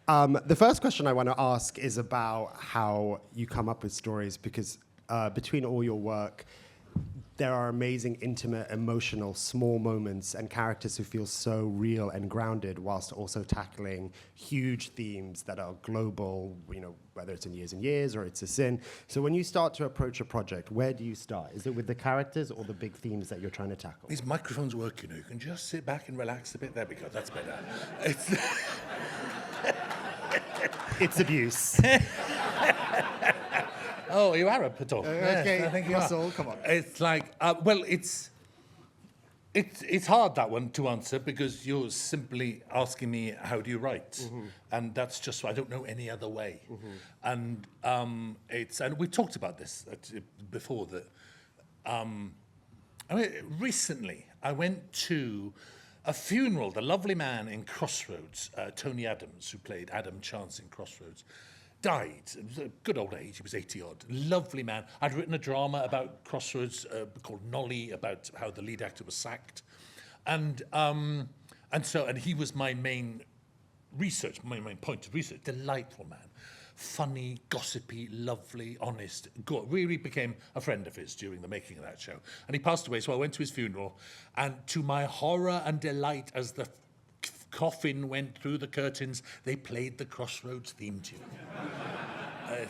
The first question I want to ask is about how you come up with stories, because between all your work, there are amazing, intimate, emotional, small moments and characters who feel so real and grounded, whilst also tackling huge themes that are global, whether it's in Years and Years or It's a Sin. So when you start to approach a project, where do you start? Is it with the characters or the big themes that you're trying to tackle? These microphones work, you can just sit back and relax a bit. There we go, that's better. It's abuse. Oh, you are a Pato. Okay, I think you Russell, are. come on. It's like, it's hard, that one, to answer, because you're simply asking me, how do you write? Mm-hmm. And that's just, I don't know any other way. Mm-hmm. And we talked about this before, that recently I went to a funeral. The lovely man in Crossroads, Tony Adams, who played Adam Chance in Crossroads, died. It was a good old age. He was 80-odd. Lovely man. I'd written a drama about Crossroads called Nolly, about how the lead actor was sacked. And he was my main research, my main point of research. Delightful man. Funny, gossipy, lovely, honest. Really became a friend of his during the making of that show. And he passed away, so I went to his funeral. And to my horror and delight, as the coffin went through the curtains, they played the Crossroads theme tune.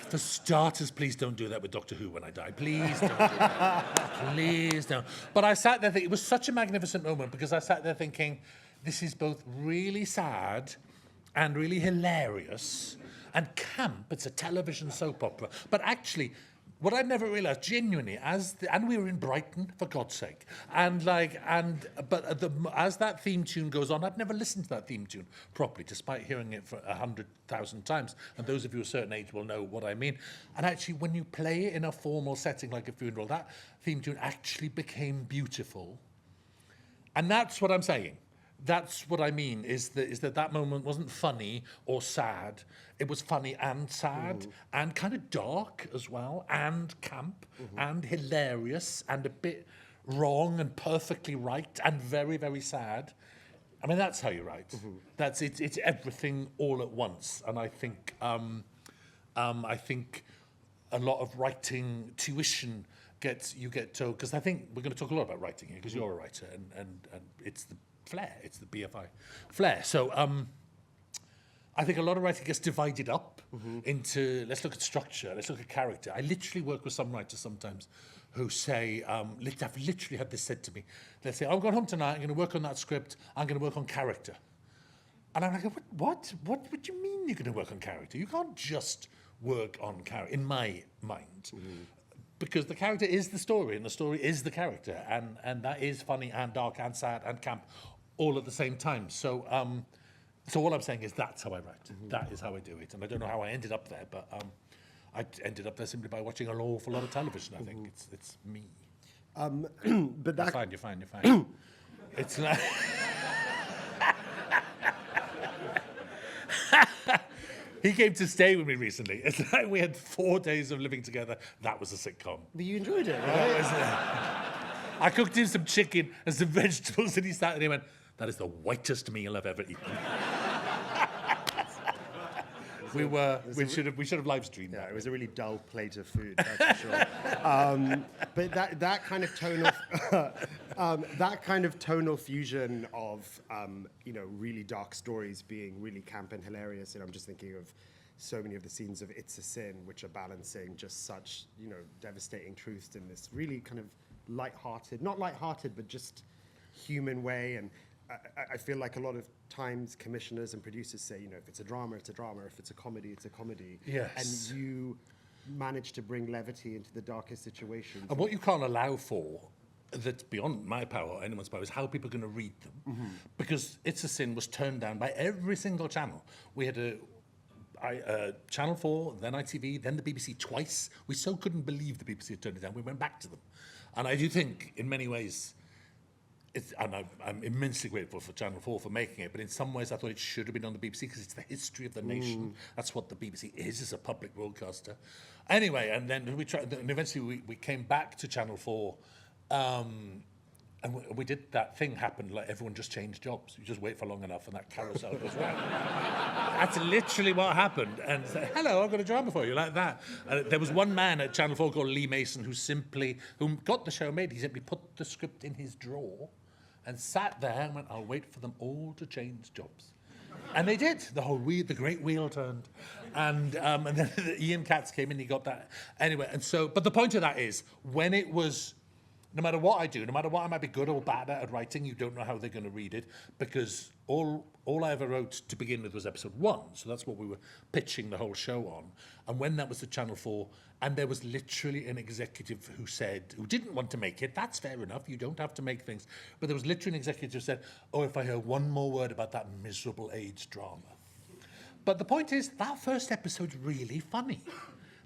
For starters, please don't do that with Doctor Who when I die. Please don't do that. Please don't. But I sat there thinking, it was such a magnificent moment, because I sat there thinking, this is both really sad and really hilarious and camp. It's a television soap opera. But actually, what I never realised, genuinely, and we were in Brighton, for God's sake, as that theme tune goes on, I'd never listened to that theme tune properly, despite hearing it for 100,000 times. And those of you a certain age will know what I mean. And actually, when you play it in a formal setting like a funeral, that theme tune actually became beautiful. And that's what I'm saying. That's what I mean, is that moment wasn't funny or sad. It was funny and sad, and kind of dark as well, and camp, and hilarious, and a bit wrong and perfectly right, and very, very sad. I mean, that's how you write. That's it. It's everything all at once. And I think a lot of writing tuition you get told, because I think we're going to talk a lot about writing here, because you're a writer, and it's the Flare. It's the BFI Flare. So I think a lot of writing gets divided up into, let's look at structure, let's look at character. I literally work with some writers sometimes who say, I've literally had this said to me. They'll say, I'm going home tonight, I'm going to work on that script, I'm going to work on character. And I'm like, what do you mean you're going to work on character? You can't just work on character, in my mind. Because the character is the story, and the story is the character, and that is funny and dark and sad and camp all at the same time. So all I'm saying is that's how I write. That is how I do it. And I don't know how I ended up there, but I ended up there simply by watching an awful lot of television, I think. It's me. But that... You're fine. It's like... He came to stay with me recently. It's like we had 4 days of living together. That was a sitcom. But you enjoyed it, right? I cooked him some chicken and some vegetables, and he sat there and he went, that is the whitest meal I've ever eaten. We should have live streamed that. It was a really dull plate of food, that's for sure. But that kind of tonal fusion of really dark stories being really camp and hilarious, and I'm just thinking of so many of the scenes of It's a Sin, which are balancing just such devastating truths in this really kind of light-hearted, not light-hearted, but just human way. And I feel like a lot of times commissioners and producers say, if it's a drama, it's a drama. If it's a comedy, it's a comedy. Yes. And you manage to bring levity into the darkest situations. And what you can't allow for, that's beyond my power or anyone's power, is how people are going to read them. Because It's a Sin was turned down by every single channel. We had Channel 4, then ITV, then the BBC twice. We so couldn't believe the BBC had turned it down. We went back to them. And I do think, in many ways, I'm immensely grateful for Channel 4 for making it, but in some ways I thought it should have been on the BBC, because it's the history of the nation. That's what the BBC is a public broadcaster. Anyway, and then we tried, and eventually we came back to Channel 4 And we did that thing happen, like everyone just changed jobs. You just wait for long enough and that carousel goes round. That's literally what happened. And said, hello, I've got a drama for you, like that. And there was one man at Channel 4 called Lee Mason who got the show made. He simply put the script in his drawer and sat there and went, I'll wait for them all to change jobs. And they did. The great wheel turned. And then Ian Katz came in, he got that. Anyway, but the point of that is, when it was, no matter what I do, no matter what I might be good or bad at writing, you don't know how they're going to read it, because all I ever wrote to begin with was episode 1, so that's what we were pitching the whole show on. And when that was at Channel 4, and there was literally an executive who didn't want to make it, that's fair enough, you don't have to make things, but there was literally an executive who said, oh, if I hear one more word about that miserable AIDS drama. But the point is, that first episode's really funny.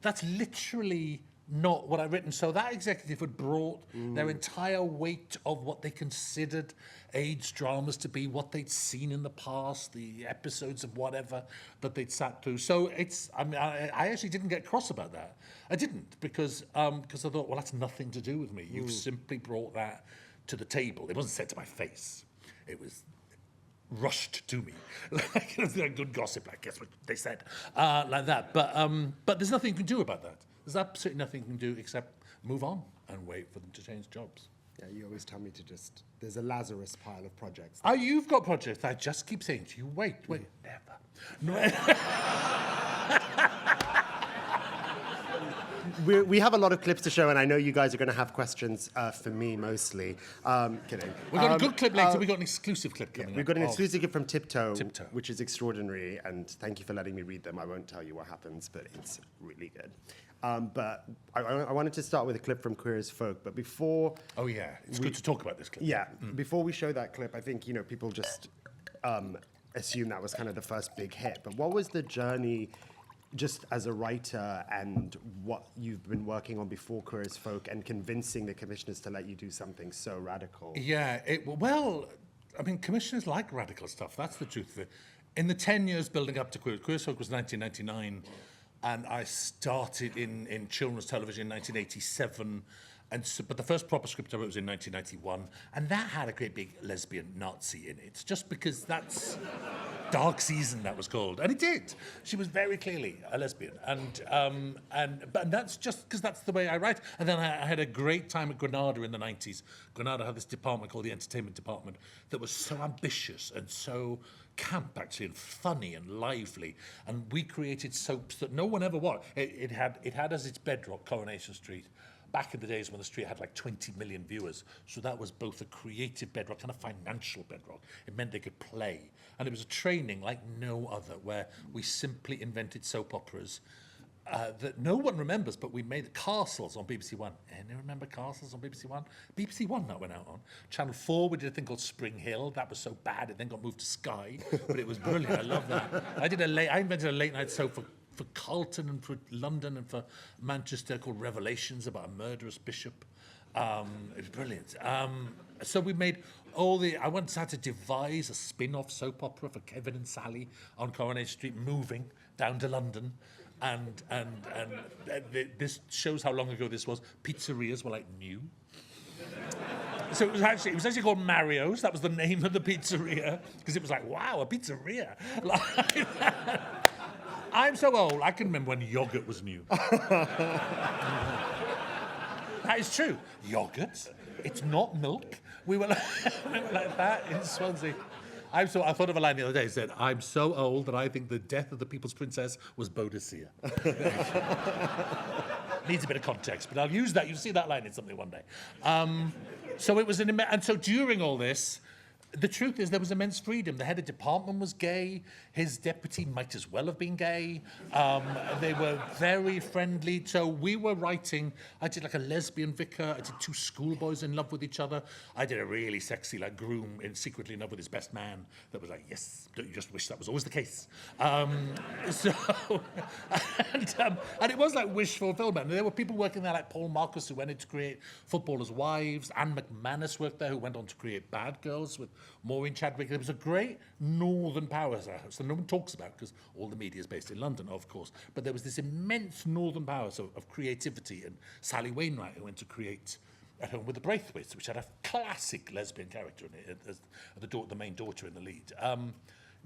That's literally not what I've written. So that executive had brought their entire weight of what they considered AIDS dramas to be, what they'd seen in the past, the episodes of whatever that they'd sat through. So I actually didn't get cross about that. I didn't, because I thought, well, that's nothing to do with me. You've simply brought that to the table. It wasn't said to my face. It was rushed to me, like good gossip, I guess what they said, like that. But there's nothing you can do about that. There's absolutely nothing you can do except move on and wait for them to change jobs. Yeah, you always tell me to there's a Lazarus pile of projects. Oh, you've got projects. I just keep saying to you, wait, never. We have a lot of clips to show, and I know you guys are going to have questions for me mostly. Kidding. We've got a good clip later. We've got an exclusive clip coming up. We've got an exclusive clip from Tiptoe, Tiptoe, which is extraordinary, and thank you for letting me read them. I won't tell you what happens, but it's really good. But I wanted to start with a clip from Queer as Folk, but before... Oh, yeah. It's good to talk about this clip. Yeah. Before we show that clip, I think, people just assume that was kind of the first big hit. But what was the journey just as a writer and what you've been working on before Queer as Folk and convincing the commissioners to let you do something so radical? Yeah, commissioners like radical stuff. That's the truth of it. In the 10 years building up to Queer as Folk was 1999, and I started in children's television in 1987. But the first proper script I wrote was in 1991, and that had a great big lesbian Nazi in it, just because that's Dark Season, that was called, and it did. She was very clearly a lesbian, but that's just because that's the way I write. And then I had a great time at Granada in the 90s. Granada had this department called the Entertainment Department that was so ambitious and so camp, actually, and funny and lively. And we created soaps that no one ever watched. It had as its bedrock Coronation Street. Back in the days when the street had like 20 million viewers. So that was both a creative bedrock and a financial bedrock. It meant they could play. And it was a training like no other, where we simply invented soap operas that no one remembers, but we made Castles on BBC One. Anyone remember Castles on BBC One? BBC One that went out on. Channel 4, we did a thing called Spring Hill. That was so bad, it then got moved to Sky, but it was brilliant. I love that. I invented a late night soap for Carlton and for London and for Manchester called Revelations, about a murderous bishop. It was brilliant. So we made I once had to devise a spin-off soap opera for Kevin and Sally on Coronation Street, moving down to London. And this shows how long ago this was. Pizzerias were like new. So it was actually called Mario's. That was the name of the pizzeria, because it was like, wow, a pizzeria. Like that. I'm so old, I can remember when yogurt was new. That is true. Yogurt? It's not milk. We were like that in Swansea. I thought of a line the other day that said, I'm so old that I think the death of the People's Princess was Boadicea. Needs a bit of context, but I'll use that. You'll see that line in something one day. So it was and so during all this, the truth is there was immense freedom. The head of department was gay. His deputy might as well have been gay. They were very friendly. So we were writing. I did like a lesbian vicar. I did 2 schoolboys in love with each other. I did a really sexy like groom secretly in love with his best man. That was like, yes, don't you just wish that was always the case? And it was like wish fulfillment. And there were people working there like Paul Marcus, who went in to create Footballers' Wives. Anne McManus worked there, who went on to create Bad Girls with Maureen Chadwick. There was a great northern powerhouse that no one talks about because all the media is based in London, of course. But there was this immense northern powerhouse of creativity, and Sally Wainwright, who went to create At Home with the Braithwaites, which had a classic lesbian character in it, as the main daughter in the lead.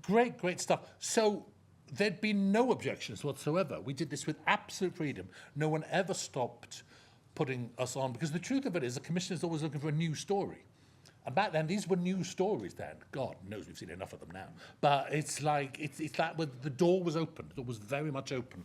Great stuff. So there'd been no objections whatsoever. We did this with absolute freedom. No one ever stopped putting us on, because the truth of it is the commissioner's always looking for a new story. And back then, these were new stories then. God knows we've seen enough of them now. But it's like, it's that with the door was open. It was very much open.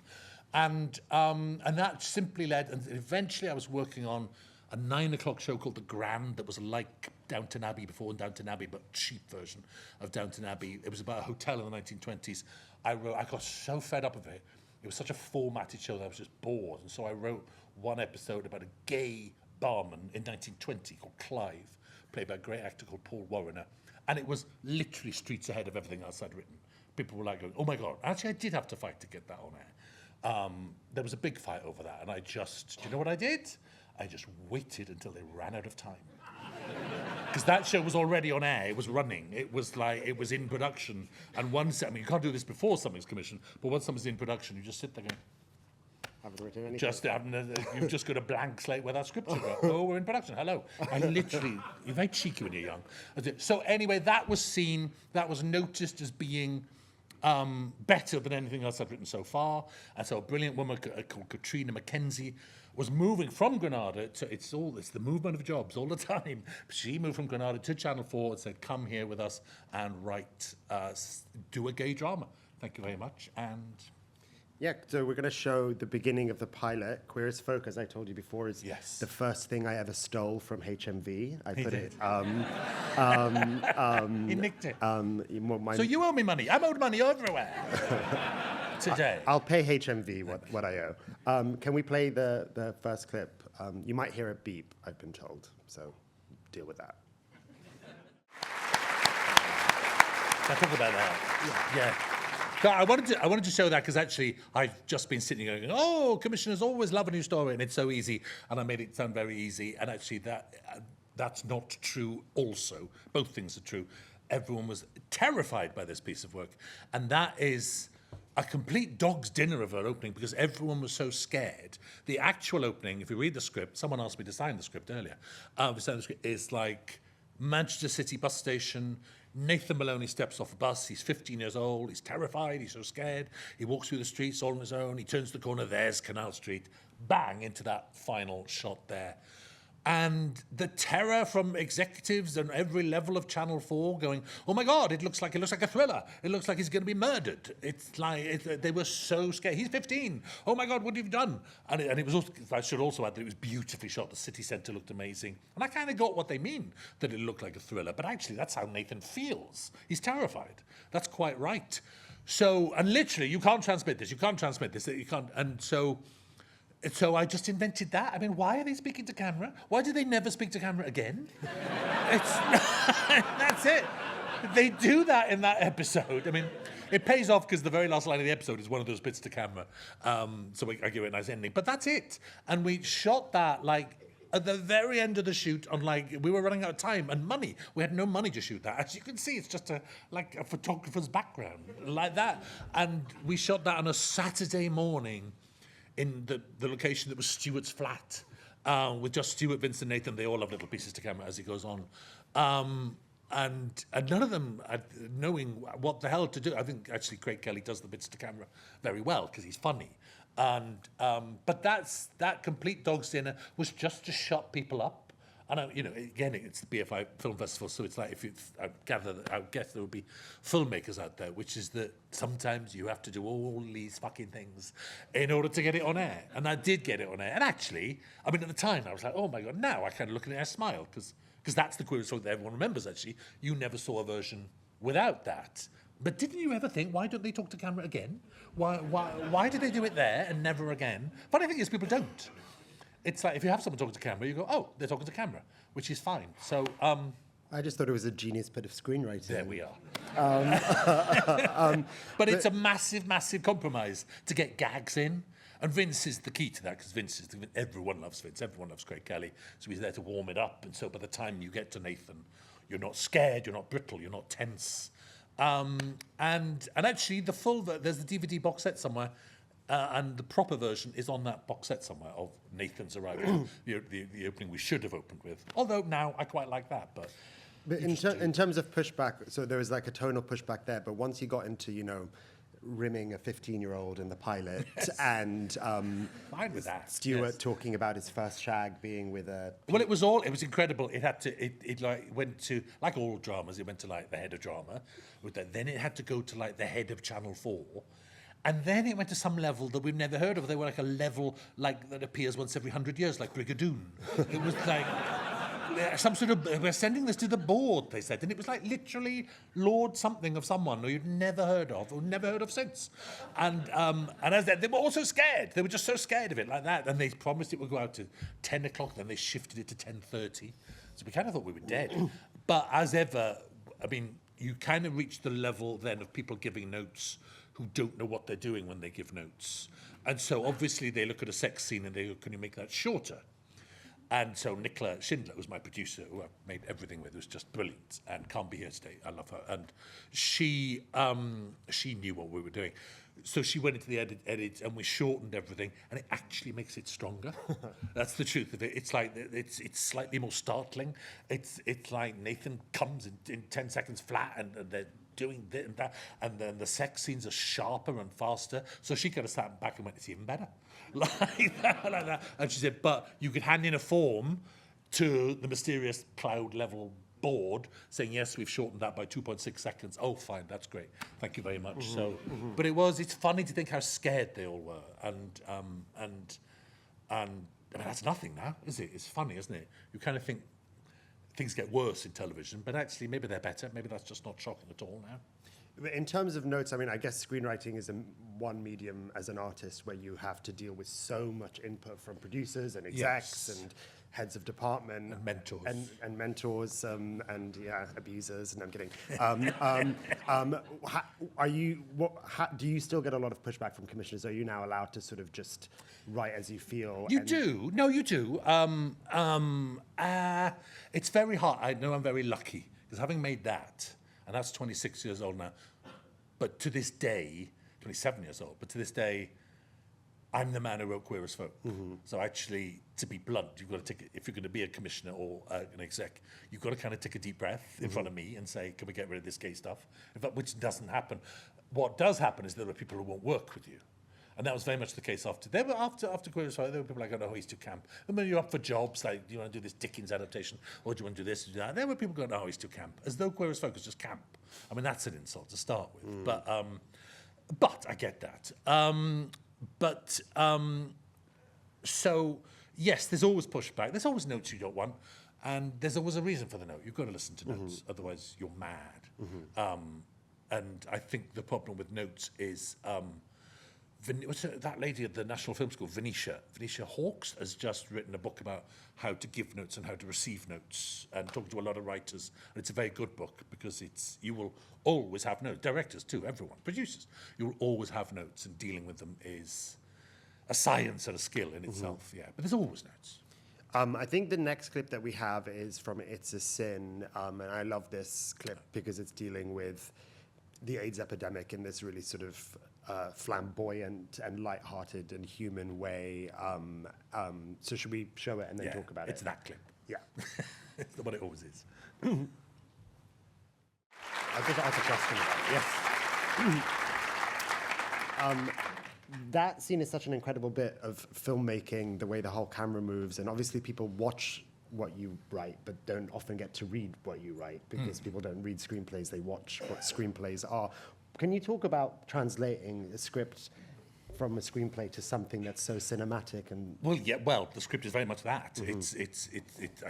And that simply led, and eventually I was working on a 9 o'clock show called The Grand that was like Downton Abbey before Downton Abbey, but cheap version of Downton Abbey. It was about a hotel in the 1920s. I got so fed up of it. It was such a formatted show that I was just bored. And so I wrote one episode about a gay barman in 1920 called Clive, played by a great actor called Paul Warrener. And it was literally streets ahead of everything else I'd written. People were like going, oh my God. Actually, I did have to fight to get that on air. There was a big fight over that. And do you know what I did? I just waited until they ran out of time. Because that show was already on air, it was running, it was in production. And you can't do this before something's commissioned, but once something's in production, you just sit there going, haven't written anything. you've just got a blank slate where that scripture goes. Oh, we're in production, hello. You're very cheeky when you're young. So anyway, that was seen, that was noticed as being better than anything else I've written so far. And so a brilliant woman called Katrina Mackenzie was moving from Granada to, it's the movement of jobs all the time. She moved from Granada to Channel 4 and said, come here with us and do a gay drama. Thank you very much. And yeah, so we're going to show the beginning of the pilot. Queer as Folk, as I told you before, is the first thing I ever stole from HMV. I put it. He nicked it. So you owe me money. I'm owed money everywhere. Today. I'll pay HMV what I owe. Can we play the first clip? You might hear a beep, I've been told, so deal with that. Can I talk about that? Yeah. So I wanted to show that because actually I've just been sitting going, oh, commissioners always love a new story and it's so easy, and I made it sound very easy, and actually that's not true also. Both things are true. Everyone was terrified by this piece of work, and that is a complete dog's dinner of our opening because everyone was so scared. The actual opening, if you read the script, someone asked me to sign the script earlier, is like Manchester City bus station. Nathan Maloney steps off a bus. He's 15 years old. He's terrified. He's so scared. He walks through the streets all on his own. He turns the corner. There's Canal Street. Bang, into that final shot there. And the terror from executives and every level of Channel 4 going, oh my God, it looks like a thriller. It looks like he's going to be murdered. It's like, they were so scared. He's 15. Oh my God, what have you done? And it was also, I should also add that it was beautifully shot. The city centre looked amazing. And I kind of got what they mean, that it looked like a thriller. But actually, that's how Nathan feels. He's terrified. That's quite right. So, and literally, you can't transmit this. You can't. And so I just invented that. I mean, why are they speaking to camera? Why do they never speak to camera again? That's it. They do that in that episode. I mean, it pays off because the very last line of the episode is one of those bits to camera. So I give it a nice ending. But that's it. And we shot that at the very end of the shoot on we were running out of time and money. We had no money to shoot that. As you can see, it's just a photographer's background like that. And we shot that on a Saturday morning in the location that was Stuart's flat, with just Stuart, Vincent, Nathan. They all have little pieces to camera as he goes on. And none of them knowing what the hell to do. I think actually Craig Kelly does the bits to camera very well because he's funny. But that complete dog's dinner was just to shut people up. And again, it's the BFI Film Festival, so it's like I guess there would be filmmakers out there, which is that sometimes you have to do all these fucking things in order to get it on air. And I did get it on air. And actually, I mean, at the time, I was like, oh my God, now I kind of look at it and I smile, because that's the queer song that everyone remembers, actually. You never saw a version without that. But didn't you ever think, why don't they talk to camera again? Why do they do it there and never again? Funny thing is, people don't. It's like if you have someone talking to camera, you go, oh, they're talking to camera, which is fine. So I just thought it was a genius bit of screenwriting. There we are. But it's a massive, massive compromise to get gags in. And Vince is the key to that, because everyone loves Vince, everyone loves Craig Kelly, so he's there to warm it up. And so by the time you get to Nathan, you're not scared, you're not brittle, you're not tense. And actually, there's the DVD box set somewhere. and the proper version is on that box set somewhere of Nathan's arrival, the opening we should have opened with. Although now I quite like that, but in terms of pushback, so there was like a tonal pushback there, but once you got into, rimming a 15-year-old in the pilot and fine with that. Stuart talking about his first shag being with a... Well, it was incredible. It went to, like all dramas, it went to like the head of drama. Then it had to go to like the head of Channel 4. And then it went to some level that we've never heard of. They were like a level like that appears once every 100 years, like Brigadoon. It was like... some sort of, we're sending this to the board, they said. And it was like literally Lord something of someone who you'd never heard of, or never heard of since. And as they were also scared. They were just so scared of it like that. And they promised it would go out to 10 o'clock, then they shifted it to 10:30. So we kind of thought we were dead. But as ever, I mean, you kind of reach the level then of people giving notes who don't know what they're doing when they give notes. And so obviously they look at a sex scene and they go, can you make that shorter? And so Nicola Schindler was my producer, who I made everything with, who was just brilliant and can't be here today. I love her. And she knew what we were doing. So she went into the edit and we shortened everything, and it actually makes it stronger. That's the truth of it. It's like, it's slightly more startling. It's like Nathan comes in 10 seconds flat and they're doing this and that, and then the sex scenes are sharper and faster. So she kind of sat back and went, it's even better. like that. And she said, but you could hand in a form to the mysterious cloud level board saying, yes, we've shortened that by 2.6 seconds. Oh, fine, that's great. Thank you very much. So, but it's funny to think how scared they all were. And I mean, that's nothing now, is it? It's funny, isn't it? You kind of think things get worse in television, but actually maybe they're better. Maybe that's just not shocking at all now. In terms of notes, I mean, I guess screenwriting is one medium as an artist where you have to deal with so much input from producers and execs and heads of department. And mentors. And mentors, and abusers, and I'm kidding. Do you still get a lot of pushback from commissioners? Are you now allowed to sort of just write as you feel? You do. No, you do. It's very hard. I know I'm very lucky, because having made that, and that's 26 years old now, but to this day, 27 years old, but to this day, I'm the man who wrote Queer as Folk. So actually, to be blunt, you've got to if you're going to be a commissioner or an exec, you've got to kind of take a deep breath in front of me and say, can we get rid of this gay stuff? In fact, which doesn't happen. What does happen is there are people who won't work with you. And that was very much the case after Queer as Folk. There were people like, oh, no, he's too camp. And when you're up for jobs, like, do you want to do this Dickens adaptation? Or do you want to do this or do that? There were people going, oh, he's too camp. As though Queer as Folk was just camp. I mean, that's an insult to start with. But I get that. So, yes, there's always pushback. There's always notes you don't want. And there's always a reason for the note. You've got to listen to notes. Otherwise, you're mad. And I think the problem with notes is... what's that lady at the National Film School, Venetia Hawkes, has just written a book about how to give notes and how to receive notes, and talking to a lot of writers. And it's a very good book because you will always have notes. Directors too, everyone, producers. You will always have notes, and dealing with them is a science and a skill in itself. Yeah, but there's always notes. I think the next clip that we have is from It's a Sin, and I love this clip because it's dealing with the AIDS epidemic in this really sort of flamboyant and light-hearted and human way. So should we show it and then talk about it? It's that clip. Yeah. It's what it always is. I'll just ask a question about it. Yes. That scene is such an incredible bit of filmmaking, the way the whole camera moves, and obviously people watch what you write, but don't often get to read what you write because people don't read screenplays, they watch what screenplays are. Can you talk about translating a script from a screenplay to something that's so cinematic and... Well, the script is very much that. I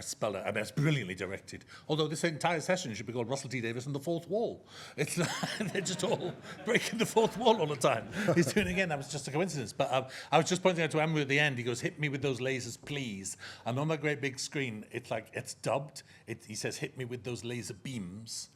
spell it. I mean, it's brilliantly directed. Although this entire session should be called Russell T Davies and the Fourth Wall. It's they're just all breaking the fourth wall all the time. He's doing it again. That was just a coincidence. But I was just pointing out to Amber at the end. He goes, "Hit me with those lasers, please." And on that great big screen, it's dubbed. He says, "Hit me with those laser beams."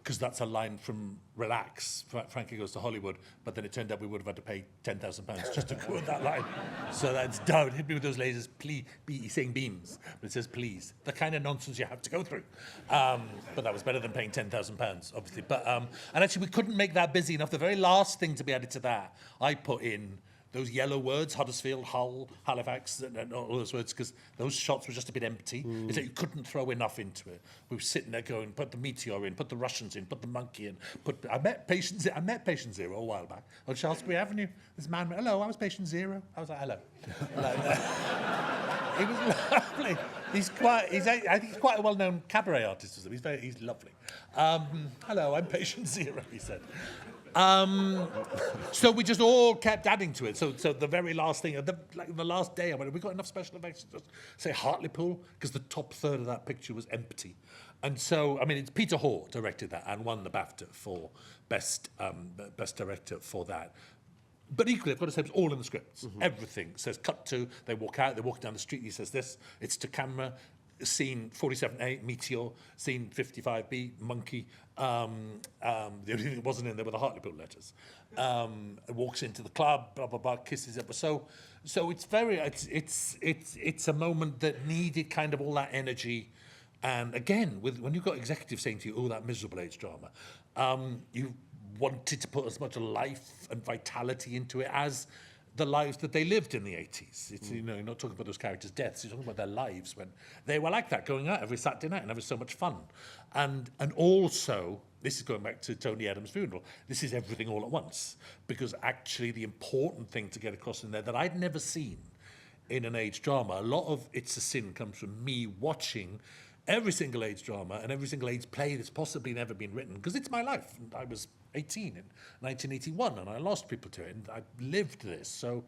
Because that's a line from Relax, Frankie Goes to Hollywood, but then it turned out we would have had to pay £10,000 just to quote that line. So that's down. Hit me with those lasers, please. He's saying beams, but it says please. The kind of nonsense you have to go through. But that was better than paying £10,000, obviously. But and actually, we couldn't make that busy enough. The very last thing to be added to that, I put in those yellow words, Huddersfield, Hull, Halifax, and all those words, because those shots were just a bit empty. It's like you couldn't throw enough into it. We were sitting there going, put the meteor in, put the Russians in, put the monkey in. I met Patient Zero a while back on Shaftesbury Avenue. This man went, hello, I was Patient Zero. I was like, hello. He was lovely. I think he's quite a well-known cabaret artist. He's lovely. Hello, I'm Patient Zero, he said. So we just all kept adding to it. So the very last thing, the last day, I went, have we got enough special effects? Just say Hartlepool, because the top third of that picture was empty. And so, I mean, it's Peter Hoare directed that and won the BAFTA for best director for that. But equally, I've got to say, it's all in the scripts. Everything says cut to, they walk out, they walk down the street, he says this, it's to camera, scene 47A, meteor, scene 55B, monkey. The only thing that wasn't in there were the Hartlepool letters. Walks into the club, blah, blah, blah, kisses it. So it's a moment that needed kind of all that energy. And again, when you've got executives saying to you, oh, that miserable age drama, you wanted to put as much life and vitality into it as the lives that they lived in the 80s. It's, you know, you're not talking about those characters' deaths, you're talking about their lives when they were like that, going out every Saturday night and having so much fun. And also, this is going back to Tony Adams' funeral, this is everything all at once. Because actually the important thing to get across in there that I'd never seen in an age drama, a lot of It's a Sin comes from me watching every single age drama and every single age play that's possibly never been written, because it's my life. I was 18 in 1981 and I lost people to it and I lived this. So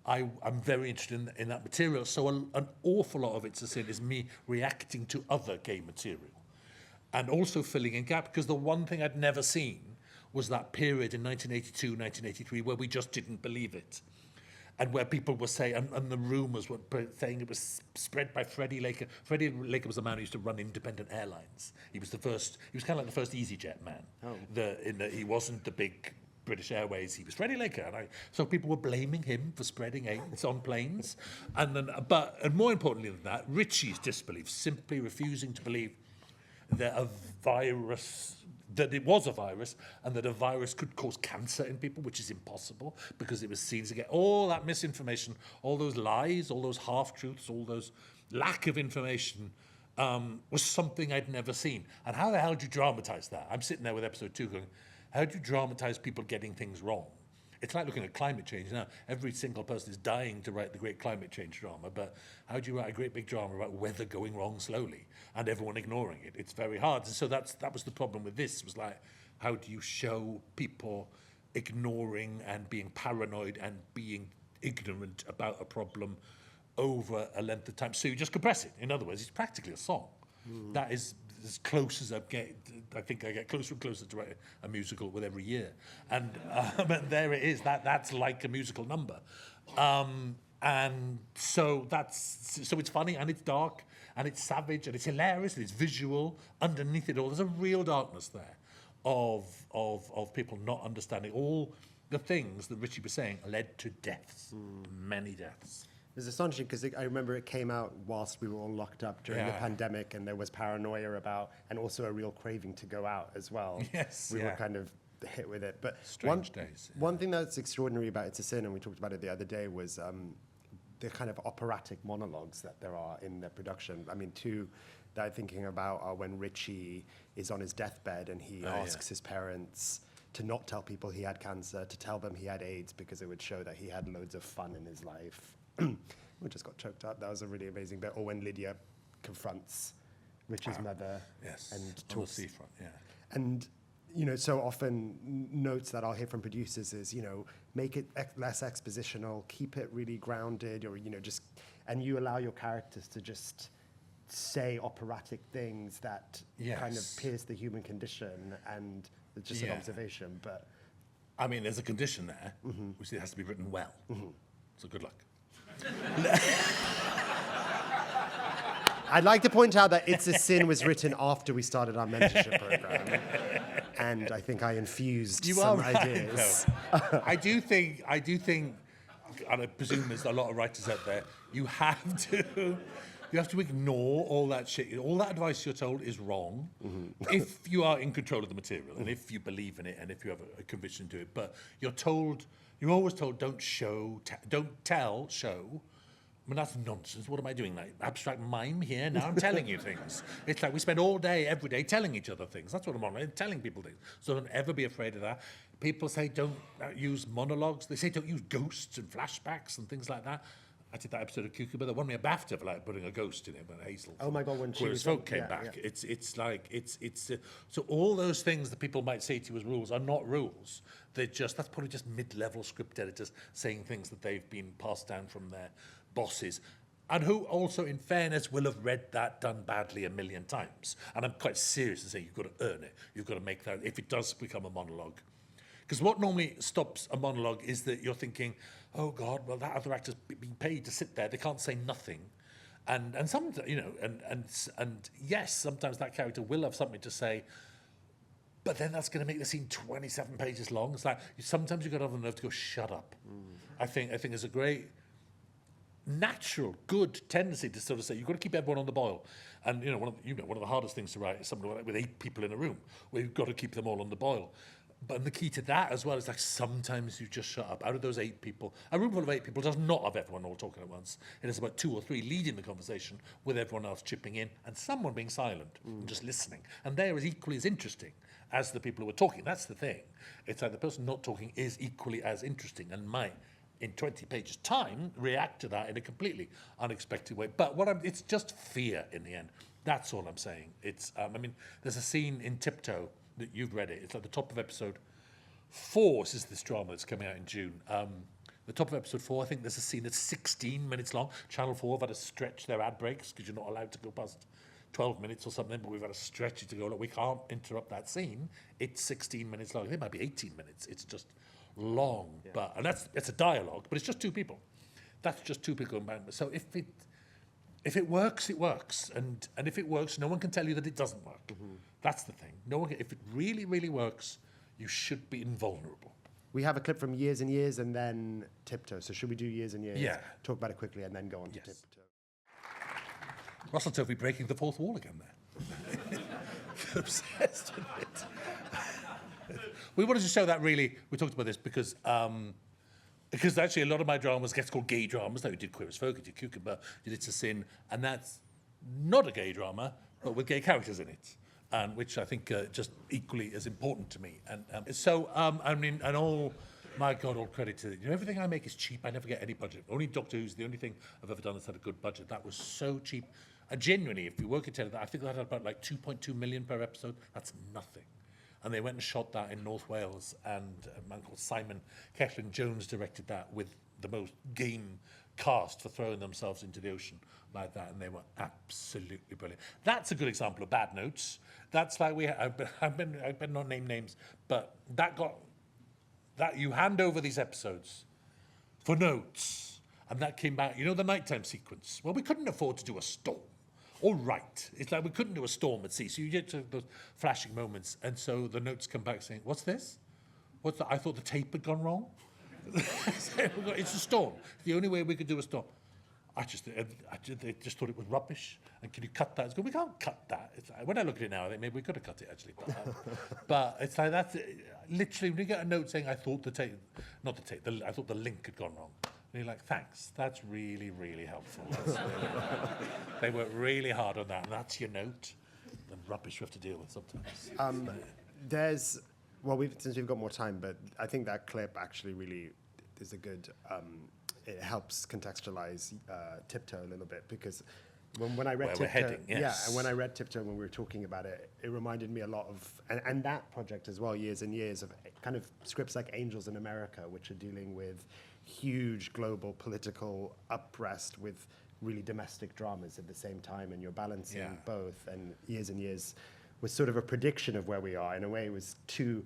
I'm very interested in that material. So an awful lot of It's a Sin is me reacting to other gay material and also filling in gaps, because the one thing I'd never seen was that period in 1982, 1983 where we just didn't believe it. And where people were saying, and the rumours were saying it was spread by Freddie Laker. Freddie Laker was the man who used to run independent airlines. He was kind of like the first EasyJet man. He wasn't the big British Airways, he was Freddie Laker. So people were blaming him for spreading AIDS on planes. And more importantly than that, Richie's disbelief, simply refusing to believe that it was a virus and that a virus could cause cancer in people, which is impossible because it was seen to get all that misinformation, all those lies, all those half-truths, all those lack of information was something I'd never seen. And how the hell do you dramatize that? I'm sitting there with episode 2 going, how do you dramatize people getting things wrong? It's like looking at climate change now. Every single person is dying to write the great climate change drama, but how do you write a great big drama about weather going wrong slowly and everyone ignoring it? It's very hard. And so that was the problem with this, was like, how do you show people ignoring and being paranoid and being ignorant about a problem over a length of time? So you just compress it. In other words, it's practically a song. That is as close as I think I get closer and closer to write a musical with every year. And there it is. That's like a musical number. And so it's funny and it's dark and it's savage and it's hilarious and it's visual. Underneath it all, there's a real darkness there of people not understanding all the things that Richie was saying led to deaths, many deaths. It's astonishing because I remember it came out whilst we were all locked up during the pandemic, and there was paranoia about, and also a real craving to go out as well. Yes, we were kind of hit with it. But Strange days. Yeah. One thing that's extraordinary about It's a Sin, and we talked about it the other day, was the kind of operatic monologues that there are in the production. I mean, two that I'm thinking about are when Richie is on his deathbed and he asks his parents to not tell people he had cancer, to tell them he had AIDS because it would show that he had loads of fun in his life. We just got choked up. That was a really amazing bit. Or when Lydia confronts Richie's mother and talks on the seafront, And so often notes that I'll hear from producers is, make it less expositional, keep it really grounded, or and you allow your characters to just say operatic things that kind of pierce the human condition, and it's just an observation. But I mean, there's a condition there, which it has to be written well. So good luck. I'd like to point out that It's a Sin was written after we started our mentorship program, and I think I infused some ideas. I do think, and I presume there's a lot of writers out there, you have You have to ignore all that shit. All that advice you're told is wrong if you are in control of the material and if you believe in it and if you have a conviction to it. But you're always told, don't show, don't tell, show. I mean, that's nonsense. What am I doing? Like abstract mime here? Now I'm telling you things. It's like we spend all day, every day, telling each other things. That's what I'm on, telling people things. So don't ever be afraid of that. People say don't use monologues. They say don't use ghosts and flashbacks and things like that. I did that episode of Cucumber that won me a BAFTA for like putting a ghost in it when Hazel. Oh my God, when she was Folk came back. Yeah. It's like so all those things that people might say to you as rules are not rules. That's probably just mid-level script editors saying things that they've been passed down from their bosses, and who also, in fairness, will have read that done badly a million times. And I'm quite serious to say you've got to earn it. You've got to make that if it does become a monologue. Because what normally stops a monologue is that you're thinking, oh God, well that other actor's being paid to sit there. They can't say nothing, and some, and yes, sometimes that character will have something to say, but then that's going to make the scene 27 pages long. It's like sometimes you've got to have the nerve to go, shut up. I think there's a great natural, good tendency to sort of say you've got to keep everyone on the boil, and one of the hardest things to write is something like that with 8 people in a room where you've got to keep them all on the boil. But the key to that as well is like sometimes you just shut up. Out of those 8 people, a room full of 8 people does not have everyone all talking at once. It is about 2 or 3 leading the conversation with everyone else chipping in and someone being silent and just listening. And they are as equally as interesting as the people who are talking. That's the thing. It's like the person not talking is equally as interesting and might, in 20 pages time, react to that in a completely unexpected way. But it's just fear in the end. That's all I'm saying. It's there's a scene in Tiptoe that you've read it. It's at the top of episode 4. This is this drama that's coming out in June. The top of episode 4, I think there's a scene that's 16 minutes long. Channel 4 have had to stretch their ad breaks because you're not allowed to go past 12 minutes or something, but we've had to stretch it to go, look, we can't interrupt that scene. It's 16 minutes long. It might be 18 minutes. It's just long. Yeah. And it's a dialogue, but it's just 2 people. That's just 2 people going back. So if it works, it works. And if it works, no one can tell you that it doesn't work. That's the thing. If it really, really works, you should be invulnerable. We have a clip from Years and Years and then Tiptoe. So should we do Years and Years? Yeah. Talk about it quickly and then go on to Tiptoe. Russell Tovey breaking the 4th wall again there. Obsessed with it. We wanted to show that really, we talked about this because actually a lot of my dramas get called gay dramas. Like we did Queer as Folk, we did Cucumber, we did It's a Sin, and that's not a gay drama, but with gay characters in it, and which I think just equally as important to me. And and all, my God, all credit to everything I make is cheap. I never get any budget. Only Doctor Who's the only thing I've ever done that's had a good budget. That was so cheap. And genuinely, if you work at that, I think that had about like 2.2 million per episode. That's nothing. And they went and shot that in North Wales, and a man called Simon Kethlin-Jones directed that with the most game cast for throwing themselves into the ocean like that, and they were absolutely brilliant. That's a good example of bad notes. That's like I've been not name names, but that you hand over these episodes for notes, and that came back. The nighttime sequence. Well, we couldn't afford to do a storm. All right. It's like we couldn't do a storm at sea, so you get to those flashing moments, and so the notes come back saying, "What's this? What's that? I thought the tape had gone wrong." It's a storm. The only way we could do a storm. They just thought it was rubbish. And can you cut that? It's good. We can't cut that. When I look at it now, I think maybe we could have cut it actually. But it's like that's literally when you get a note saying, "I thought the tape, not the tape. I thought the link had gone wrong." And you're like, "Thanks. That's really, really helpful." They worked really hard on that, and that's your note. The rubbish we have to deal with sometimes. Since we've got more time, but I think that clip actually really is a good. It helps contextualize Tiptoe a little bit because when I read Tiptoe, we're heading, yes. Yeah, and when I read Tiptoe when we were talking about it, it reminded me a lot of and that project as well, Years and Years of kind of scripts like Angels in America, which are dealing with huge global political unrest with really domestic dramas at the same time, and you're balancing both. And Years and Years was sort of a prediction of where we are. In a way, it was too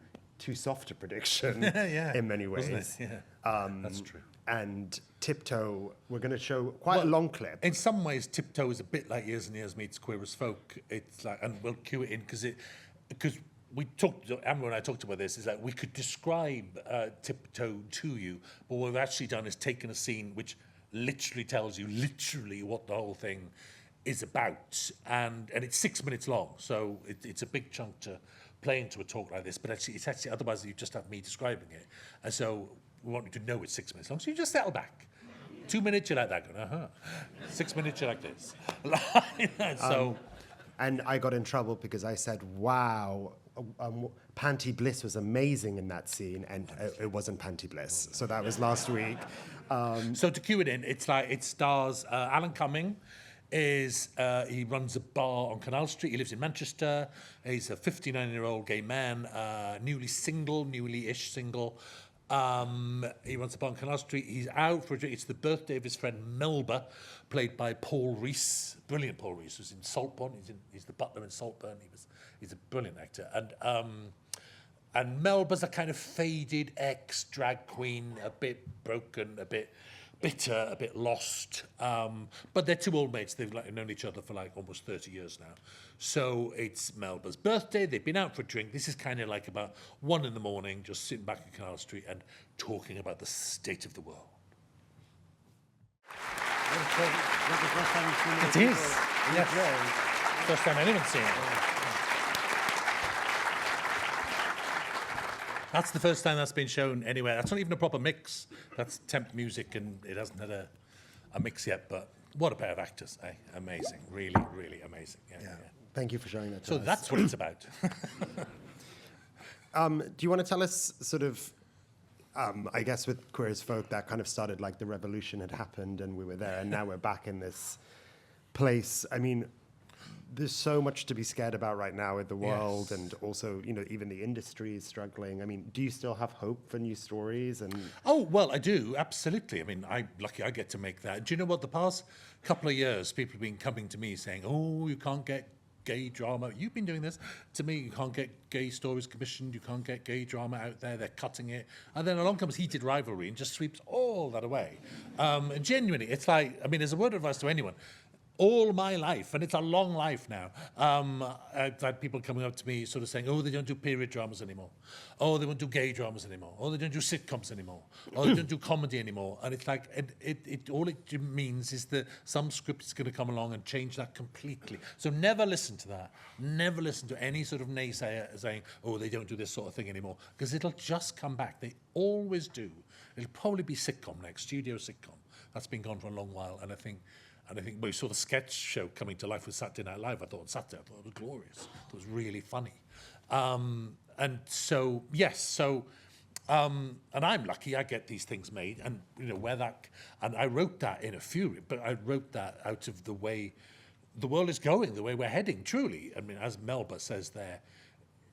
soft a prediction in many ways. Wasn't it? Yeah, that's true. And Tiptoe, we're going to show quite a long clip. In some ways, Tiptoe is a bit like Years and Years meets Queer as Folk. It's like, and we'll cue it in because we talked. Amber and I talked about this. Is that we could describe Tiptoe to you, but what we've actually done is taken a scene which literally tells you what the whole thing is about, and it's 6 minutes long, so it's a big chunk to play into a talk like this, but actually it's actually, otherwise you just have me describing it, and so we want you to know it's 6 minutes long, so you just settle back. 2 minutes you're like that, going, 6 minutes you're like this. So, and I got in trouble because I said, wow, Panty Bliss was amazing in that scene, and it wasn't Panty Bliss. So that was last week. So to cue it in, it's like it stars Alan Cumming. He runs a bar on Canal Street. He lives in Manchester. He's a 59-year-old gay man, newly-ish single. He runs a bar on Canal Street. He's out for a drink. It's the birthday of his friend Melba, played by Paul Rees. Brilliant Paul Rees, who's in Saltburn. He's the butler in Saltburn. He's a brilliant actor. And Melba's a kind of faded ex-drag queen, a bit broken, a bit bitter, a bit lost. But they're two old mates. They've known each other for almost 30 years now. So it's Melba's birthday. They've been out for a drink. This is kind of like about 1 a.m, just sitting back in Canal Street and talking about the state of the world. It is. Yes. First time anyone's seen it. That's the first time that's been shown anywhere. That's not even a proper mix. That's temp music, and it hasn't had a mix yet. But what a pair of actors, eh? Amazing. Really, really amazing. Yeah. Thank you for showing that to So us. that's what it's about. Do you want to tell us sort of, I guess with Queer as Folk, that kind of started like the revolution had happened and we were there, and now we're back in this place. I mean, there's so much to be scared about right now with the world, Yes. and also, even the industry is struggling. I mean, do you still have hope for new stories? And Oh, well, I do, absolutely. I mean, I'm lucky I get to make that. Do you know what? The past couple of years, people have been coming to me saying, oh, you can't get gay drama. You've been doing this. To me, you can't get gay stories commissioned. You can't get gay drama out there. They're cutting it. And then along comes Heated Rivalry and just sweeps all that away. And genuinely, it's like, I mean, as a word of advice to anyone, all my life, and it's a long life now, I've had people coming up to me sort of saying, oh, they don't do period dramas anymore. Oh, they won't do gay dramas anymore. Oh, they don't do sitcoms anymore. Oh, they don't do comedy anymore. And it's like, all it means is that some script is going to come along and change that completely. So never listen to that. Never listen to any sort of naysayer saying, oh, they don't do this sort of thing anymore. Because it'll just come back. They always do. It'll probably be sitcom next, studio sitcom. That's been gone for a long while, and I think we saw the sketch show coming to life with Saturday Night Live. I thought it was glorious. It was really funny. And so, yes, and I'm lucky I get these things made, and and I wrote that in a fury, but I wrote that out of the way the world is going, the way we're heading, truly. I mean, as Melba says there,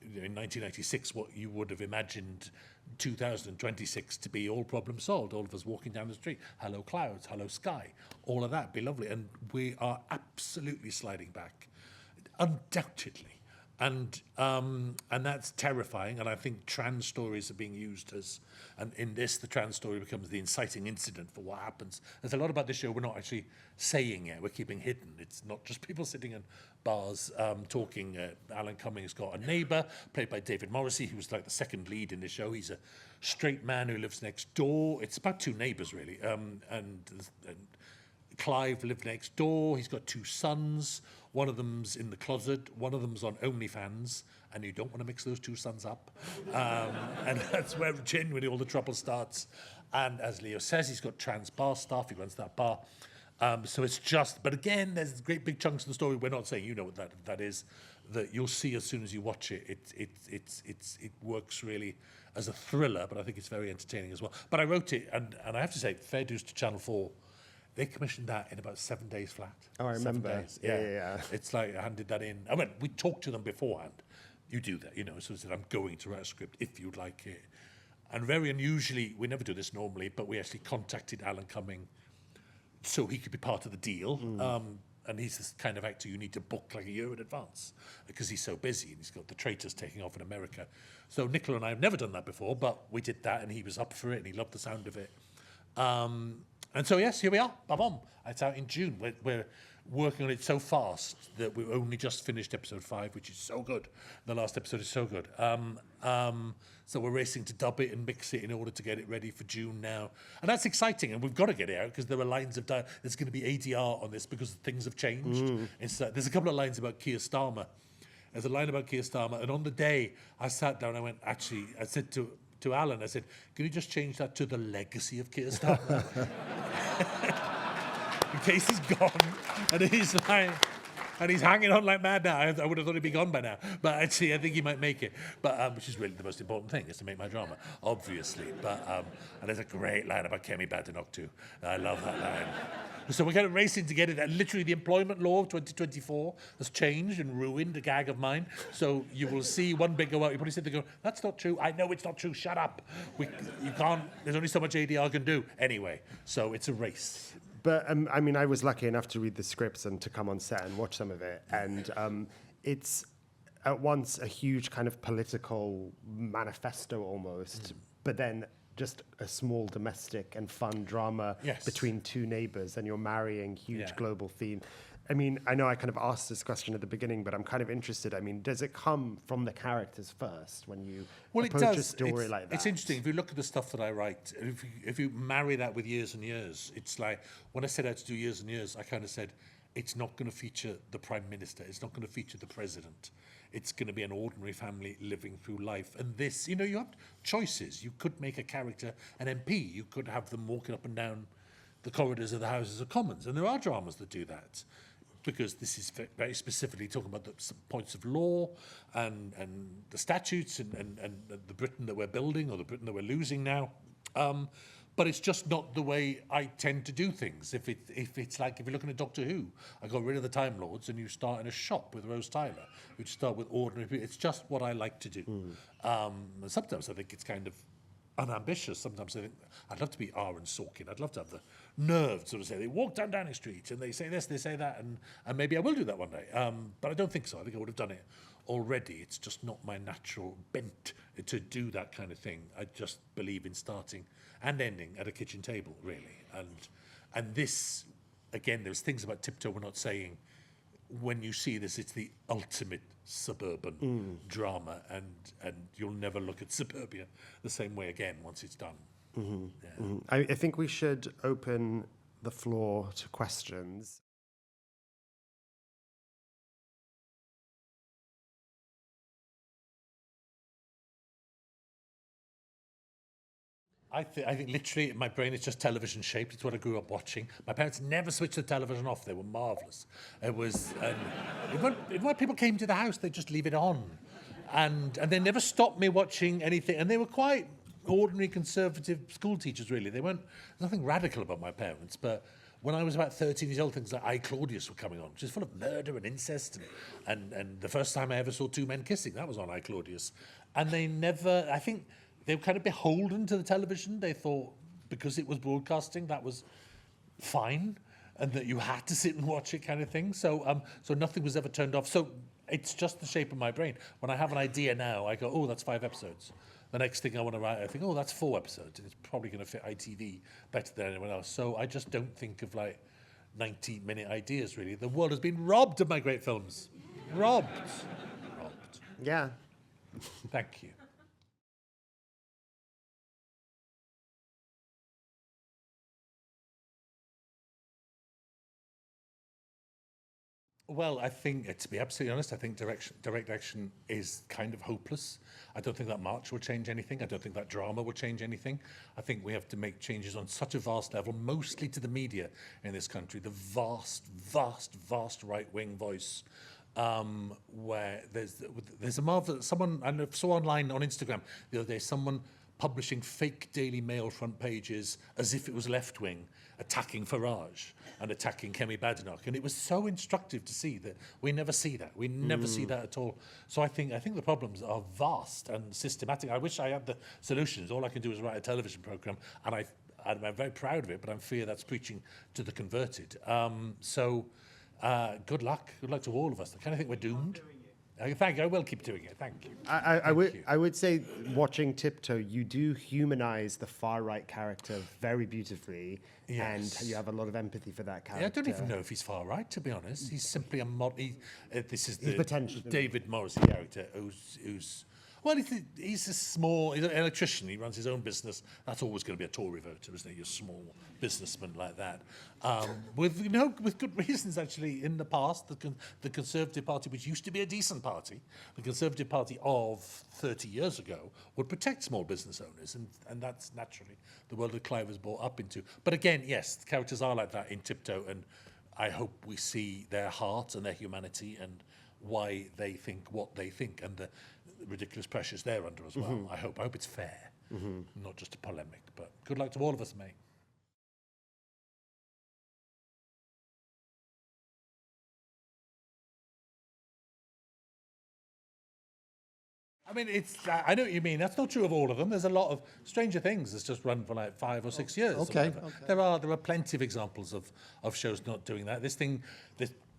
in 1996, what you would have imagined 2026 to be all problems solved, all of us walking down the street, hello clouds, hello sky, all of that be lovely, and we are absolutely sliding back, undoubtedly, and that's terrifying. And I think trans stories are being used as, and in this, the trans story becomes the inciting incident for what happens. There's a lot about this show we're not actually saying it, we're keeping hidden. It's not just people sitting in bars talking. Alan Cumming's got a neighbour, played by David Morrissey, who's like the second lead in the show. He's a straight man who lives next door. It's about two neighbours, really. And Clive lived next door. He's got 2 sons. One of them's in the closet. One of them's on OnlyFans. And you don't want to mix those 2 sons up. And that's where genuinely all the trouble starts. And as Leo says, he's got trans bar staff. He runs that bar. So it's just, but again, there's great big chunks of the story. We're not saying you know what that is, that you'll see as soon as you watch it. It works really as a thriller, but I think it's very entertaining as well. But I wrote it, and I have to say, fair dues to Channel 4. They commissioned that in about 7 days flat. Oh, I 7 remember. days. Yeah. It's like I handed that in. I mean, we talked to them beforehand. You do that, so I said, I'm going to write a script if you'd like it. And very unusually, we never do this normally, but we actually contacted Alan Cumming so he could be part of the deal. And he's this kind of actor you need to book like a year in advance because he's so busy and he's got The Traitors taking off in America. So Nicola and I have never done that before, but we did that and he was up for it and he loved the sound of it. And so, yes, here we are, Babom. It's out in June. working on it so fast that we've only just finished episode 5, which is so good. The last episode is so good. So we're racing to dub it and mix it in order to get it ready for June now. And that's exciting, and we've got to get it out because there are lines of there's going to be ADR on this because things have changed. There's a couple of lines about Keir Starmer. There's a line about Keir Starmer, and on the day I sat down, I said to Alan, I said, can you just change that to the legacy of Keir Starmer? In case he's gone, and he's hanging on like mad now. I would have thought he'd be gone by now, but actually I think he might make it. But which is really the most important thing, is to make my drama, obviously. But and there's a great line about Kemi Badenoch too. I love that line. So we're kind of racing to get it. And literally, the employment law of 2024 has changed and ruined a gag of mine. So you will see one big go out. You probably sit there going, "That's not true. I know it's not true. Shut up. You can't. There's only so much ADR can do anyway." So it's a race. But I mean, I was lucky enough to read the scripts and to come on set and watch some of it. And it's at once a huge kind of political manifesto almost, but then just a small domestic and fun drama between two neighbors, and you're marrying huge global theme. I mean, I know I kind of asked this question at the beginning, but I'm kind of interested. I mean, does it come from the characters first when you approach a story like that? It's interesting. If you look at the stuff that I write, if you marry that with years and years, it's like, when I set out to do years and years, I kind of said, it's not going to feature the Prime Minister. It's not going to feature the President. It's going to be an ordinary family living through life. And this, you have choices. You could make a character an MP. You could have them walking up and down the corridors of the Houses of Commons. And there are dramas that do that, because this is very specifically talking about the points of law and the statutes and the Britain that we're building, or the Britain that we're losing now. But it's just not the way I tend to do things. If it's like, if you're looking at Doctor Who, I got rid of the Time Lords and you start in a shop with Rose Tyler. You start with ordinary people. It's just what I like to do. Sometimes I think it's kind of unambitious. Sometimes I think I'd love to be Aaron Sorkin. I'd love to have the nerve to sort of say, they walk down Downing Street and they say this, they say that, and maybe I will do that one day. But I don't think so. I think I would have done it already. It's just not my natural bent to do that kind of thing. I just believe in starting and ending at a kitchen table, really. And this, again, there's things about Tiptoe we're not saying. When you see this, it's the ultimate suburban drama, and you'll never look at suburbia the same way again once it's done. I think we should open the floor to questions. I think literally my brain is just television shaped. It's what I grew up watching. My parents never switched the television off. They were marvellous. It was, when people came to the house, they'd just leave it on. And they never stopped me watching anything. And they were quite ordinary conservative school teachers, really. There's nothing radical about my parents. But when I was about 13 years old, things like I, Claudius were coming on, which is full of murder and incest. And the first time I ever saw two men kissing, that was on I, Claudius. And they never, I think, they were kind of beholden to the television. They thought because it was broadcasting, that was fine, and that you had to sit and watch it, kind of thing. So nothing was ever turned off. So it's just the shape of my brain. When I have an idea now, I go, oh, that's 5 episodes. The next thing I want to write, I think, oh, that's 4 episodes. And it's probably going to fit ITV better than anyone else. So I just don't think of like 90-minute ideas, really. The world has been robbed of my great films. Robbed. Yeah. Thank you. Well, I think, to be absolutely honest, I think direct action is kind of hopeless. I don't think that march will change anything. I don't think that drama will change anything. I think we have to make changes on such a vast level, mostly to the media in this country, the vast right-wing voice, where there's a marvel. Someone I saw online on Instagram the other day, someone publishing fake Daily Mail front pages as if it was left-wing, attacking Farage and attacking Kemi Badenoch. And it was so instructive to see that we never see that. We never see that at all. So I think the problems are vast and systematic. I wish I had the solutions. All I can do is write a television program, and I'm very proud of it, but I fear that's preaching to the converted. Good luck. Good luck to all of us. I kind of think we're doomed. Thank you. I will keep doing it. Thank you. I would say watching Tiptoe, you do humanize the far right character very beautifully, Yes. and you have a lot of empathy for that character. Yeah, I don't even know if he's far right, to be honest. He's simply a this is the potential. David Morrissey character who's well, he's he's an electrician. He runs his own business. That's always going to be a Tory voter, isn't it? You're a small businessman like that. With good reasons, actually. In the past, the Conservative Party, which used to be a decent party, the Conservative Party of 30 years ago, would protect small business owners, and that's naturally the world that Clive was brought up into. But again, yes, the characters are like that in Tiptoe, and I hope we see their heart and their humanity and why they think what they think, and the ridiculous pressures they're under as well. I hope it's fair, not just a polemic. But good luck to all of us, mate. I mean, I know what you mean. That's not true of all of them. There's a lot of Stranger Things that's just run for like 5 or 6 years. Okay. There are plenty of examples of shows not doing that. This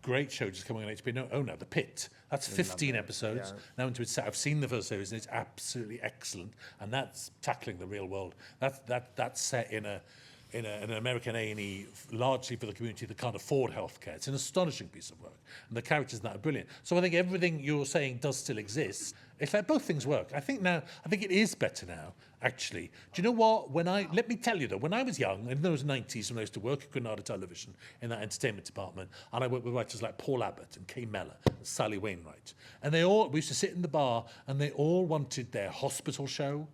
great show just coming on HBO. Oh no, The Pit. That's 15 episodes. Now into its I've seen the first series and it's absolutely excellent. And that's tackling the real world. That's set in an American A&E, largely for the community that can't afford healthcare. It's an astonishing piece of work, and the characters in that are brilliant. So I think everything you're saying does still exist. It's like both things work. I think it is better now, actually. Do you know what? Let me tell you though, when I was young, in those 90s, when I used to work at Granada Television in that entertainment department, and I worked with writers like Paul Abbott and Kay Mellor and Sally Wainwright, and we used to sit in the bar, and they all wanted their hospital show,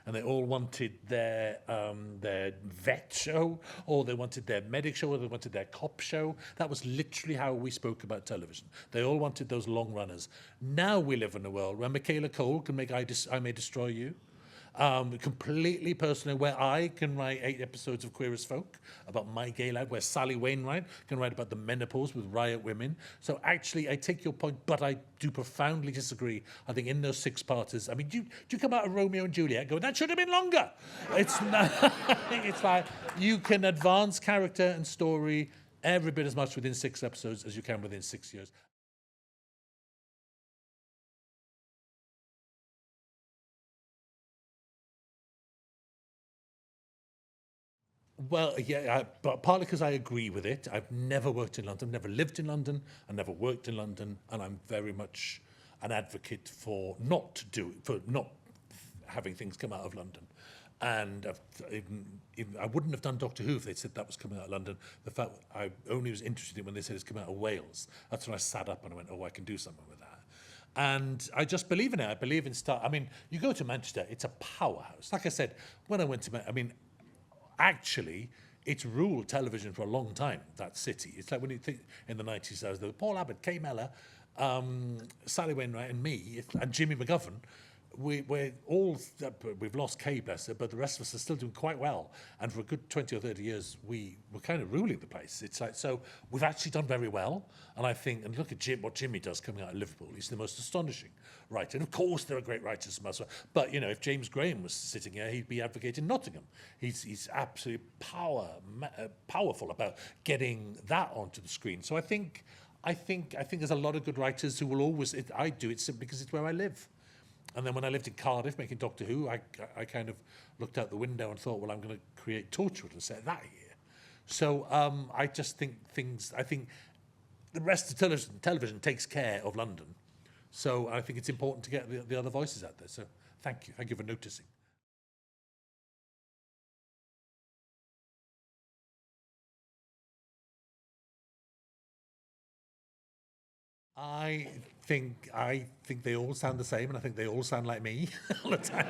and they all wanted their vet show, or they wanted their medic show, or they wanted their cop show. That was literally how we spoke about television. They all wanted those long runners. Now we live in a world where Michaela Cole can make I May Destroy You, completely personal, where I can write 8 episodes of Queer as Folk about my gay life, where Sally Wainwright can write about the menopause with Riot Women. So actually, I take your point, but I do profoundly disagree. I think in those 6-parters, I mean, do you come out of Romeo and Juliet and go, that should have been longer? It's not, it's like, you can advance character and story every bit as much within 6 episodes as you can within 6 years. Well, yeah, but partly because I agree with it. I've never worked in London, never lived in London, and never worked in London, and I'm very much an advocate for not having things come out of London. And I wouldn't have done Doctor Who if they'd said that was coming out of London. The fact I only was interested in when they said it's coming out of Wales. That's when I sat up and I went, oh, I can do something with that. And I just believe in it. I believe in I mean, you go to Manchester, it's a powerhouse. Like I said, when I went to actually, it's ruled television for a long time, that city. It's like when you think in the 90s, there was Paul Abbott, Kay Mellor, Sally Wainwright and me, and Jimmy McGovern. We've lost Kay, bless her, but the rest of us are still doing quite well. And for a good 20 or 30 years, we were kind of ruling the place. It's like, so we've actually done very well. And I think, and look at what Jimmy does coming out of Liverpool. He's the most astonishing writer. And of course, there are great writers from elsewhere. But, you know, if James Graham was sitting here, he'd be advocating Nottingham. He's absolutely powerful about getting that onto the screen. So I think there's a lot of good writers who will always, I do it simply because it's where I live. And then when I lived in Cardiff making Doctor Who, I kind of looked out the window and thought, well, I'm going to create Torchwood and set that here. So I just think I think the rest of television takes care of London. So I think it's important to get the other voices out there. So thank you for noticing. I think they all sound the same, and I think they all sound like me all the time.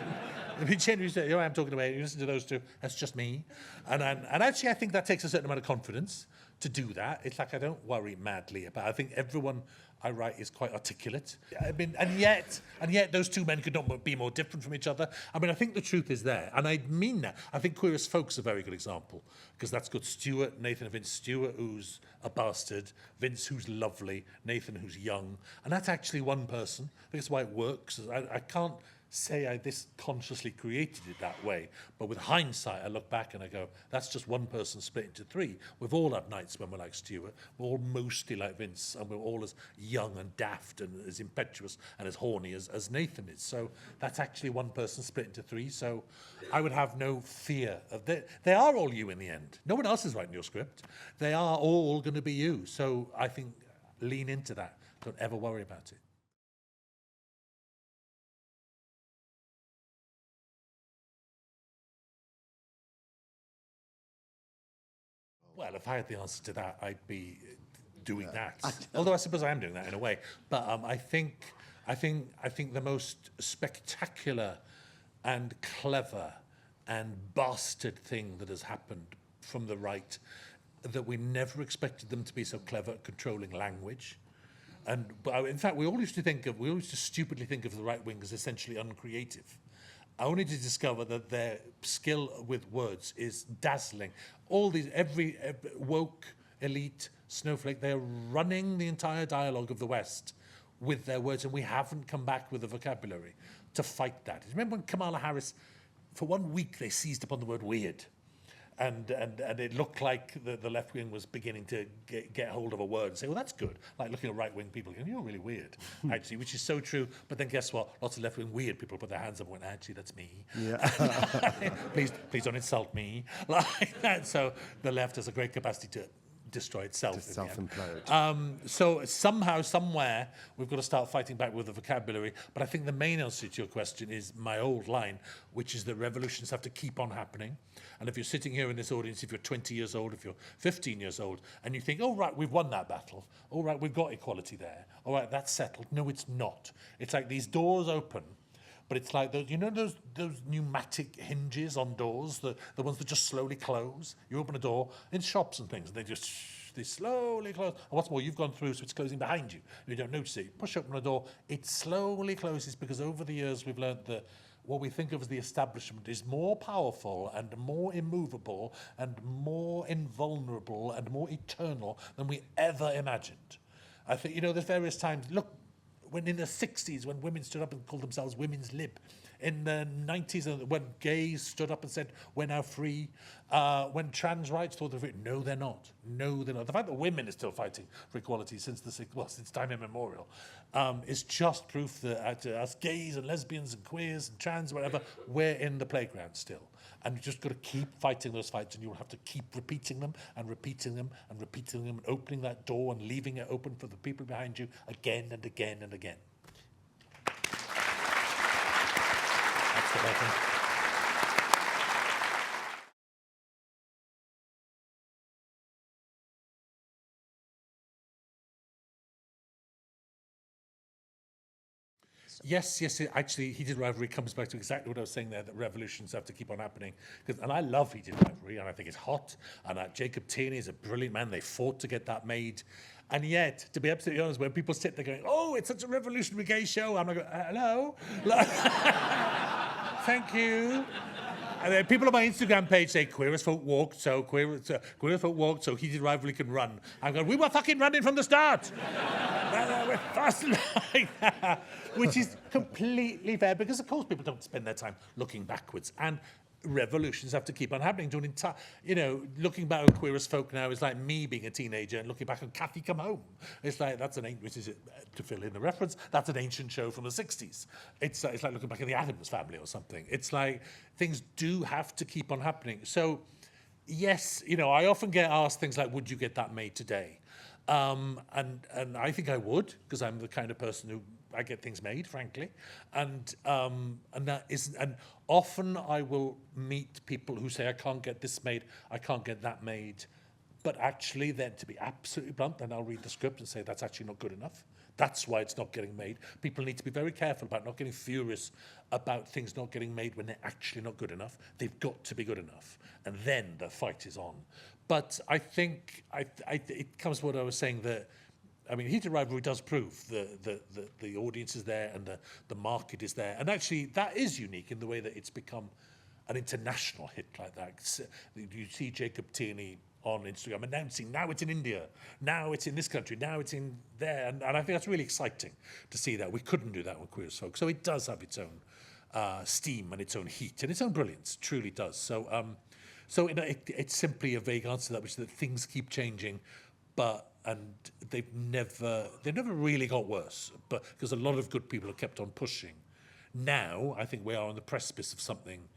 I mean, generally, you know, I'm talking about, you listen to those two, that's just me. And actually, I think that takes a certain amount of confidence to do that. It's like I don't worry madly about it. I think everyone I write is quite articulate. I mean, and yet those two men could not be more different from each other. I mean, I think the truth is there, and I mean that. I think Queer as Folk's a very good example, because that's got Nathan and Vince Stewart, who's a bastard, Vince, who's lovely, Nathan, who's young, and that's actually one person. I think that's why it works. I can't say I this consciously created it that way, but with hindsight, I look back and I go, that's just one person split into three. We've all had nights when we're like Stuart. We're all mostly like Vince, and we're all as young and daft and as impetuous and as horny as Nathan is. So that's actually one person split into three. So I would have no fear of they are all you in the end. No one else is writing your script. They are all going to be you. So I think lean into that. Don't ever worry about it. Well, if I had the answer to that, I'd be doing that. Although I suppose I am doing that in a way. But I think the most spectacular and clever and bastard thing that has happened from the right, that we never expected them to be so clever at controlling language. But in fact, we all used to stupidly think of the right wing as essentially uncreative, only to discover that their skill with words is dazzling. All these, every woke, elite, snowflake, they're running the entire dialogue of the West with their words, and we haven't come back with the vocabulary to fight that. Remember when Kamala Harris, for 1 week, they seized upon the word weird. And it looked like the left wing was beginning to get hold of a word and say, well, that's good. Like looking at right wing people going, you're really weird, actually, which is so true. But then guess what? Lots of left wing weird people put their hands up and went, actually, that's me. Yeah. please don't insult me. Like that. So the left has a great capacity to destroy itself. To self-implode. So somehow, somewhere, we've got to start fighting back with the vocabulary. But I think the main answer to your question is my old line, which is that revolutions have to keep on happening. And if you're sitting here in this audience, if you're 20 years old, if you're 15 years old, and you think, oh, right, we've won that battle. All right, we've got equality there. All right, that's settled. No, it's not. It's like these doors open. But it's like those, you know, those pneumatic hinges on doors, the ones that just slowly close. You open a door in shops and things, and they slowly close. And what's more, you've gone through, so it's closing behind you. You don't notice it. You push open a door, it slowly closes, because over the years we've learned that what we think of as the establishment is more powerful and more immovable and more invulnerable and more eternal than we ever imagined. I think, you know, there's various times, look, when in the 60s, when women stood up and called themselves women's lib, in the 90s, when gays stood up and said, we're now free, when trans rights thought they're free, no, they're not. No, they're not. The fact that women are still fighting for equality since time immemorial, is just proof that us gays and lesbians and queers and trans, whatever, we're in the playground still. And you just got to keep fighting those fights, and you'll have to keep repeating them and repeating them and repeating them and opening that door and leaving it open for the people behind you again and again and again. That's what I think. Yes, actually, Heated Rivalry comes back to exactly what I was saying there, that revolutions have to keep on happening. And I love Heated Rivalry, and I think it's hot, and Jacob Tierney is a brilliant man. They fought to get that made. And yet, to be absolutely honest, when people sit there going, oh, it's such a revolutionary gay show, I'm like, hello? Thank you. And then people on my Instagram page say, queer as folk walked, so queer as folk walked, so Heated Rivalry can run. I'm going, we were fucking running from the start. We're fast like that. Which is completely fair, because of course people don't spend their time looking backwards. And revolutions have to keep on happening. Looking back on Queer as Folk now is like me being a teenager and looking back on Kathy Come Home. It's like, that's to fill in the reference, that's an ancient show from the 60s. It's like looking back at the Addams Family or something. It's like things do have to keep on happening. So yes, I often get asked things like, would you get that made today? And I think I would, because I'm the kind of person who I get things made, frankly, and often I will meet people who say I can't get this made, I can't get that made, but actually then, to be absolutely blunt, then I'll read the script and say that's actually not good enough. That's why it's not getting made. People need to be very careful about not getting furious about things not getting made when they're actually not good enough. They've got to be good enough, and then the fight is on. But I think it comes to what I was saying, that Heated Rivalry does prove the audience is there and the market is there. And actually, that is unique in the way that it's become an international hit like that. You see Jacob Tierney on Instagram announcing, now it's in India, now it's in this country, now it's in there. And I think that's really exciting to see that. We couldn't do that with Queer as Folk. So it does have its own steam and its own heat and its own brilliance. Truly does. So, it's simply a vague answer to that, which is that things keep changing, and they've never really got worse. But because a lot of good people have kept on pushing. Now, I think we are on the precipice of something.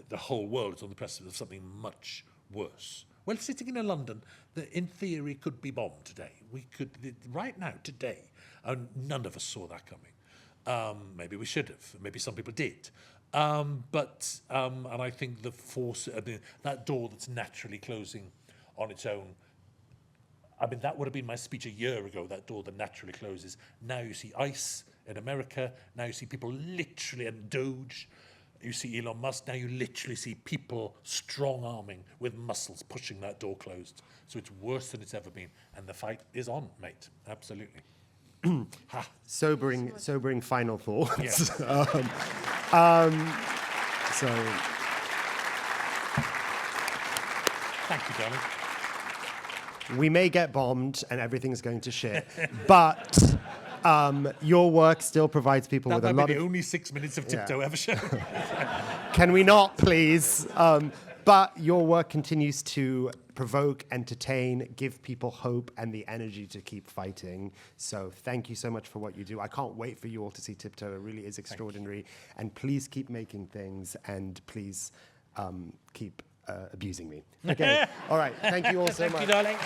The whole world is on the precipice of something much worse. Well, sitting in a London that, in theory, could be bombed today. We could, right now, today, and none of us saw that coming. Maybe we should have. Maybe some people did. And I think the force, that door that's naturally closing on its own. I mean, that would have been my speech a year ago, that door that naturally closes. Now you see ICE in America. Now you see people literally, and Doge. You see Elon Musk. Now you literally see people strong-arming with muscles pushing that door closed. So it's worse than it's ever been. And the fight is on, mate. Absolutely. Sobering final thoughts. Yes. So, Thank you, darling. we may get bombed and everything's going to shit, but your work still provides people That with a might lot be the of... only 6 minutes of Tiptoe ever shown. Can we not, please? But your work continues to provoke, entertain, give people hope and the energy to keep fighting. So thank you so much for what you do. I can't wait for you all to see Tiptoe. It really is extraordinary. And please keep making things, and please keep abusing me. Okay. All right. Thank you all so much. Thank you, darling.